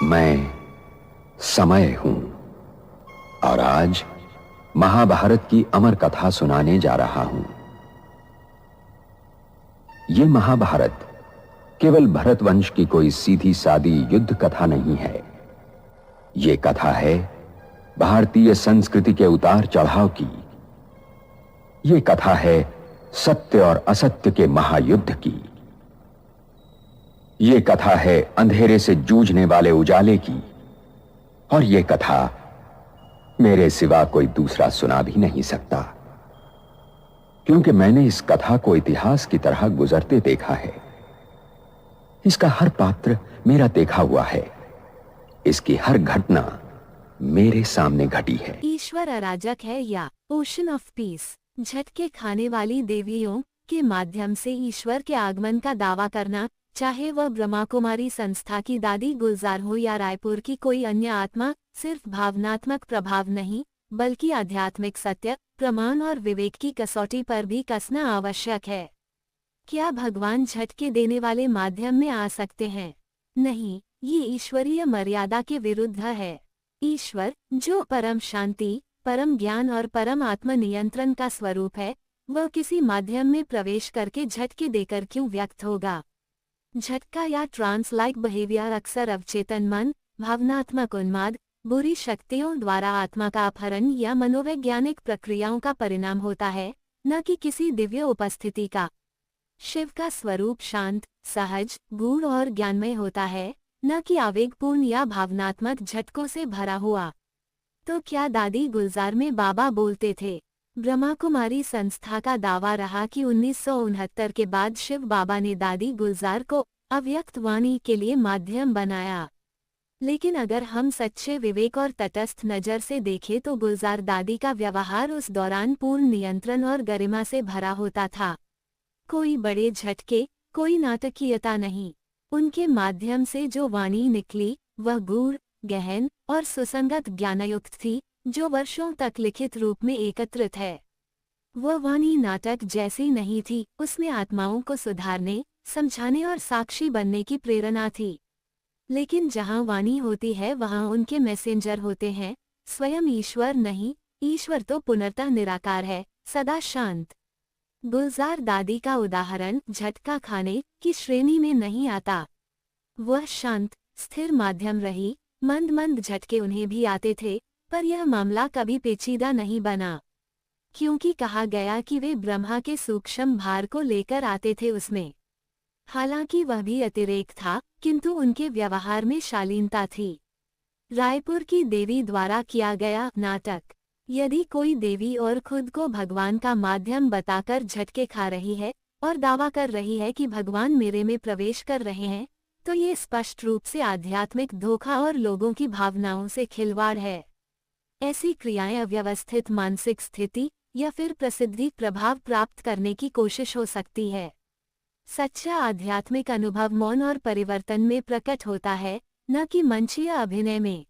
मैं समय हूं और आज महाभारत की अमर कथा सुनाने जा रहा हूं। यह महाभारत केवल भरत वंश की कोई सीधी सादी युद्ध कथा नहीं है। यह कथा है भारतीय संस्कृति के उतार चढ़ाव की। यह कथा है सत्य और असत्य के महायुद्ध की। यह कथा है अंधेरे से जूझने वाले उजाले की। और यह कथा मेरे सिवा कोई दूसरा सुना भी नहीं सकता, क्योंकि मैंने इस कथा को इतिहास की तरह गुजरते देखा है। इसका हर पात्र मेरा देखा हुआ है। इसकी हर घटना मेरे सामने घटी है। ईश्वर अराजक है या ओशन ऑफ पीस। झटके खाने वाली देवियों के माध्यम से ईश्वर के आगमन का दावा करना, चाहे वह ब्रह्मा कुमारी संस्था की दादी गुलजार हो या रायपुर की कोई अन्य आत्मा, सिर्फ भावनात्मक प्रभाव नहीं बल्कि आध्यात्मिक सत्य, प्रमाण और विवेक की कसौटी पर भी कसना आवश्यक है। क्या भगवान झटके देने वाले माध्यम में आ सकते हैं? नहीं, ये ईश्वरीय मर्यादा के विरुद्ध है। ईश्वर, जो परम शांति, परम ज्ञान और परम आत्मनियंत्रण का स्वरूप है, वह किसी माध्यम में प्रवेश करके झटके देकर क्यों व्यक्त होगा? झटका या ट्रांस लाइक बिहेवियर अक्सर अवचेतन मन, भावनात्मक उन्माद, बुरी शक्तियों द्वारा आत्मा का अपहरण या मनोवैज्ञानिक प्रक्रियाओं का परिणाम होता है, न कि किसी दिव्य उपस्थिति का। शिव का स्वरूप शांत, सहज, गूढ़ और ज्ञानमय होता है, न कि आवेगपूर्ण या भावनात्मक झटकों से भरा हुआ। तो क्या दादी गुलजार में बाबा बोलते थे? ब्रह्मा कुमारी संस्था का दावा रहा कि 1969 के बाद शिव बाबा ने दादी गुलजार को अव्यक्त वाणी के लिए माध्यम बनाया। लेकिन अगर हम सच्चे विवेक और तटस्थ नज़र से देखें तो गुलजार दादी का व्यवहार उस दौरान पूर्ण नियंत्रण और गरिमा से भरा होता था। कोई बड़े झटके, कोई नाटकीयता नहीं। उनके माध्यम से जो वाणी निकली वह गूढ़, गहन और सुसंगत ज्ञानयुक्त थी, जो वर्षों तक लिखित रूप में एकत्रित है। वह वाणी नाटक जैसी नहीं थी, उसमें आत्माओं को सुधारने, समझाने और साक्षी बनने की प्रेरणा थी। लेकिन जहाँ वाणी होती है वहाँ उनके मैसेंजर होते हैं, स्वयं ईश्वर नहीं। ईश्वर तो पुनर्तः निराकार है, सदा शांत। गुलजार दादी का उदाहरण झटका खाने की श्रेणी में नहीं आता। वह शांत, स्थिर माध्यम रही। मंद मंद झटके उन्हें भी आते थे, पर यह मामला कभी पेचीदा नहीं बना, क्योंकि कहा गया कि वे ब्रह्मा के सूक्ष्म भार को लेकर आते थे उसमें। हालांकि वह भी अतिरेक था, किंतु उनके व्यवहार में शालीनता थी। रायपुर की देवी द्वारा किया गया नाटक। यदि कोई देवी और खुद को भगवान का माध्यम बताकर झटके खा रही है और दावा कर रही है कि भगवान मेरे में प्रवेश कर रहे हैं, तो ये स्पष्ट रूप से आध्यात्मिक धोखा और लोगों की भावनाओं से खिलवाड़ है। ऐसी क्रियाएं अव्यवस्थित मानसिक स्थिति या फिर प्रसिद्धि प्रभाव प्राप्त करने की कोशिश हो सकती है। सच्चा आध्यात्मिक अनुभव मौन और परिवर्तन में प्रकट होता है, न कि मंचीय अभिनय में।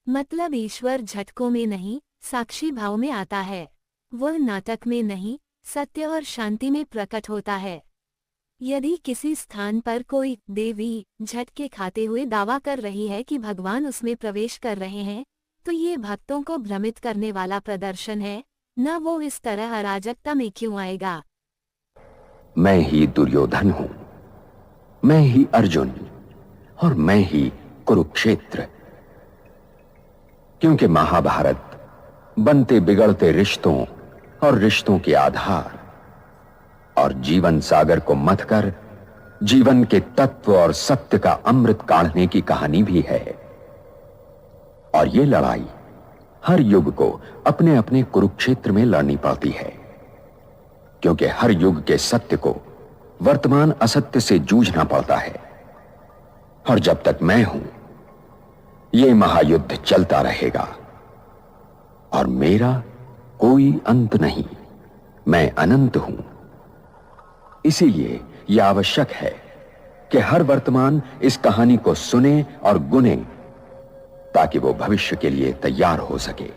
मतलब ईश्वर झटकों में नहीं, साक्षी भाव में आता है। वह नाटक में नहीं, सत्य और शांति में प्रकट होता है। यदि किसी स्थान पर कोई देवी झटके खाते हुए दावा कर रही है कि भगवान उसमें प्रवेश कर रहे हैं, तो ये भक्तों को भ्रमित करने वाला प्रदर्शन है। न वो इस तरह अराजकता में क्यों आएगा? मैं ही दुर्योधन हूं, मैं ही अर्जुन और मैं ही कुरुक्षेत्र। क्योंकि महाभारत बनते बिगड़ते रिश्तों और रिश्तों के आधार और जीवन सागर को मथकर जीवन के तत्व और सत्य का अमृत काढ़ने की कहानी भी है। और ये लड़ाई हर युग को अपने अपने कुरुक्षेत्र में लड़नी पड़ती है, क्योंकि हर युग के सत्य को वर्तमान असत्य से जूझना पड़ता है। और जब तक मैं हूं, यह महायुद्ध चलता रहेगा और मेरा कोई अंत नहीं। मैं अनंत हूं। इसीलिए यह आवश्यक है कि हर वर्तमान इस कहानी को सुने और गुने, ताकि वो भविष्य के लिए तैयार हो सके।